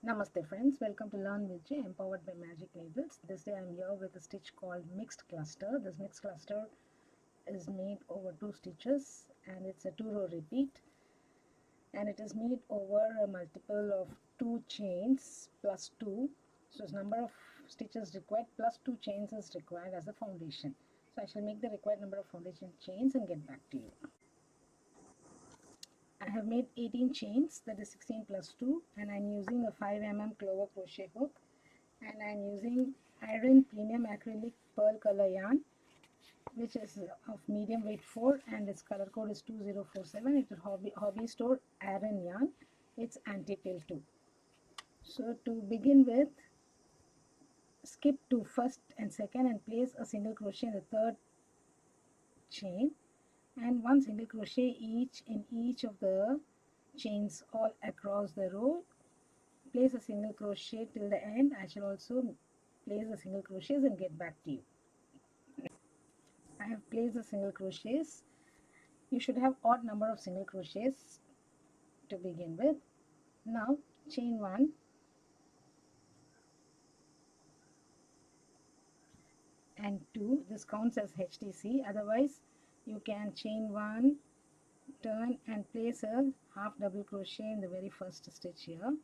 Namaste friends, welcome to Learn with J, empowered by Magic Needles. This day I am here with a stitch called mixed cluster. This mixed cluster is made over 2 stitches and it's a 2-row repeat, and it is made over a multiple of 2 chains plus 2. So number of stitches required plus 2 chains is required as a foundation. So I shall make the required number of foundation chains and get back to you. I have made 18 chains, that is 16 plus 2, and I am using a 5 mm clover crochet hook, and I am using iron premium acrylic pearl color yarn, which is of medium weight 4, and its color code is 2047. It is hobby store iron yarn. It's anti-pill too. So to begin with, skip to first and second and place a single crochet in the third chain, and 1 single crochet each in each of the chains all across the row. Place a single crochet till the end. I shall also place the single crochets and get back to you. I have placed the single crochets. You should have odd number of single crochets to begin with. Now chain 1 and 2. This counts as HTC. Otherwise you can chain 1, turn and place a half double crochet in the very first stitch here.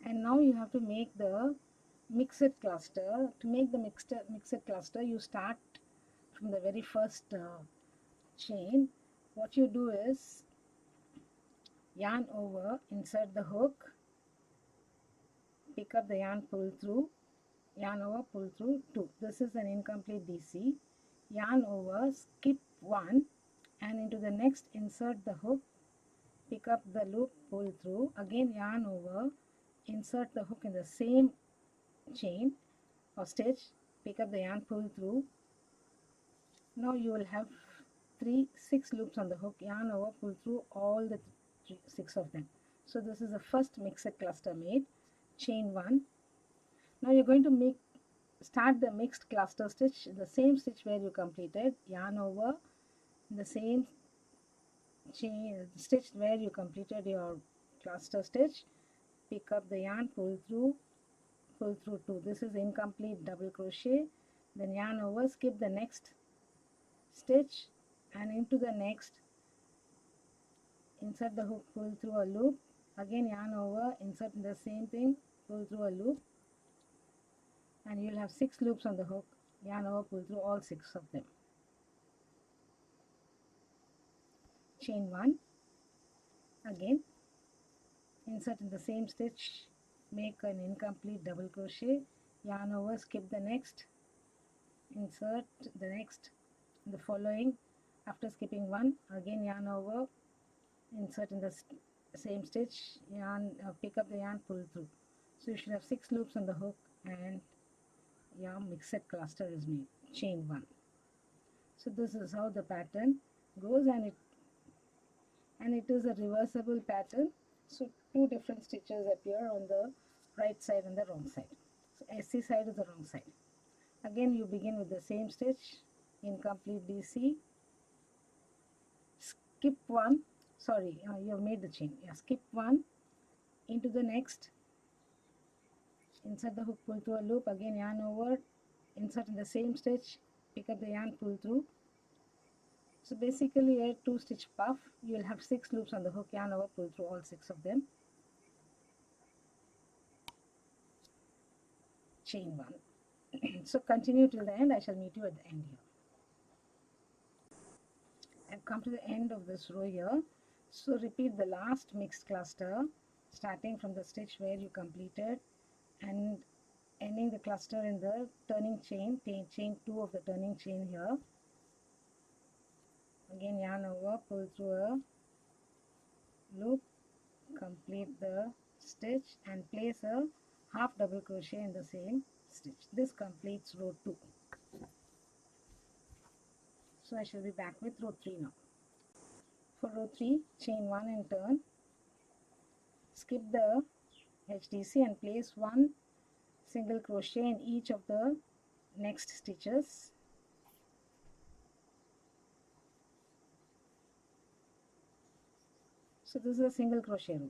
And now you have to make the mixed cluster. To make the mixed cluster, you start from the very first chain. What you do is yarn over, insert the hook, pick up the yarn, pull through, yarn over, pull through 2. This is an incomplete DC. Yarn over, skip 1, and into the next insert the hook, pick up the loop, pull through, again yarn over, insert the hook in the same chain or stitch, pick up the yarn, pull through. Now you will have 6 loops on the hook, yarn over, pull through all the 6 of them. So this is the first mixed cluster made. Chain 1. Now you're going to start the mixed cluster stitch, the same stitch where you completed, yarn over, the same chain stitch where you completed your cluster stitch, pick up the yarn, pull through 2. This is incomplete double crochet. Then yarn over, skip the next stitch and into the next, insert the hook, pull through a loop, again yarn over, insert the same thing, pull through a loop, and you'll have 6 loops on the hook, yarn over, pull through all 6 of them. Chain 1, again insert in the same stitch, make an incomplete double crochet, yarn over, skip the next, insert the next, the following. After skipping 1, again yarn over, insert in the same stitch, yarn, pick up the yarn, pull through. So you should have 6 loops on the hook and your mixed cluster is made. Chain 1. So this is how the pattern goes, and it is a reversible pattern. So 2 different stitches appear on the right side and the wrong side. So SC side is the wrong side. Again you begin with the same stitch, incomplete DC, skip 1, sorry, you have made the chain, skip 1, into the next, insert the hook, pull through a loop, again yarn over, insert in the same stitch, pick up the yarn, pull through. So basically a 2 stitch puff. You will have 6 loops on the hook, yarn over, pull through all 6 of them. Chain 1. So continue till the end. I shall meet you at the end here. I've come to the end of this row here. So repeat the last mixed cluster, starting from the stitch where you completed and ending the cluster in the turning chain, chain 2 of the turning chain here. Again yarn over, pull through a loop, complete the stitch and place a half double crochet in the same stitch. This completes row 2. So I shall be back with row 3 now. For row 3, chain 1 and turn, skip the HDC and place 1 single crochet in each of the next stitches. So this is a single crochet row.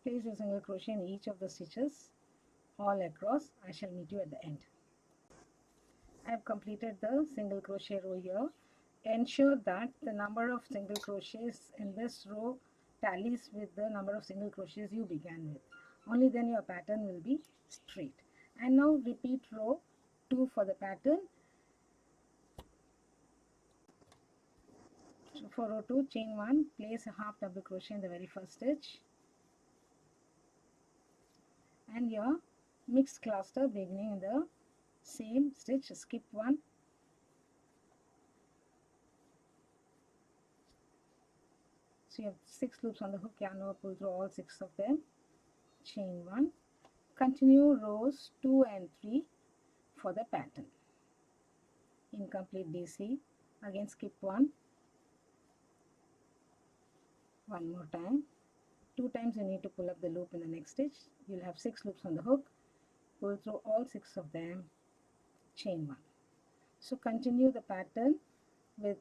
Place your single crochet in each of the stitches all across. I shall meet you at the end. I have completed the single crochet row here. Ensure that the number of single crochets in this row tallies with the number of single crochets you began with. Only then your pattern will be straight. And now repeat row 2 for the pattern. So for row 2, chain 1, place a half double crochet in the very first stitch, and your mixed cluster beginning in the same stitch. Skip 1, so you have 6 loops on the hook, yarn over, pull through all 6 of them, chain 1, continue rows 2 and 3 for the pattern. Incomplete DC, again skip 1, one more time, 2 times you need to pull up the loop in the next stitch. You'll have 6 loops on the hook, pull through all 6 of them, chain 1. So continue the pattern with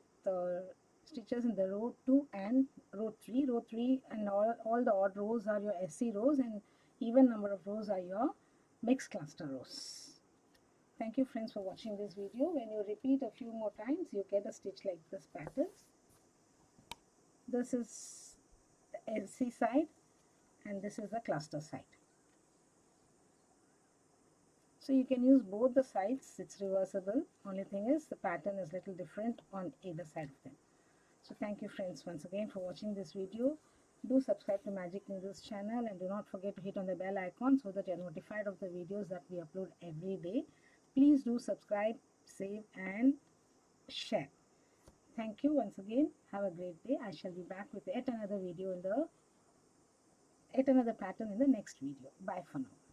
stitches in the row 2 and row 3. Row 3 and all the odd rows are your SC rows, and even number of rows are your mixed cluster rows. Thank you friends for watching this video. When you repeat a few more times, you get a stitch like this pattern. This is the SC side and this is the cluster side. So you can use both the sides, it's reversible. Only thing is the pattern is little different on either side of them. So thank you friends once again for watching this video. Do subscribe to Magic Needles channel and do not forget to hit on the bell icon so that you are notified of the videos that we upload every day. Please do subscribe, save and share. Thank you once again. Have a great day. I shall be back with yet another video in the yet another pattern in the next video. Bye for now.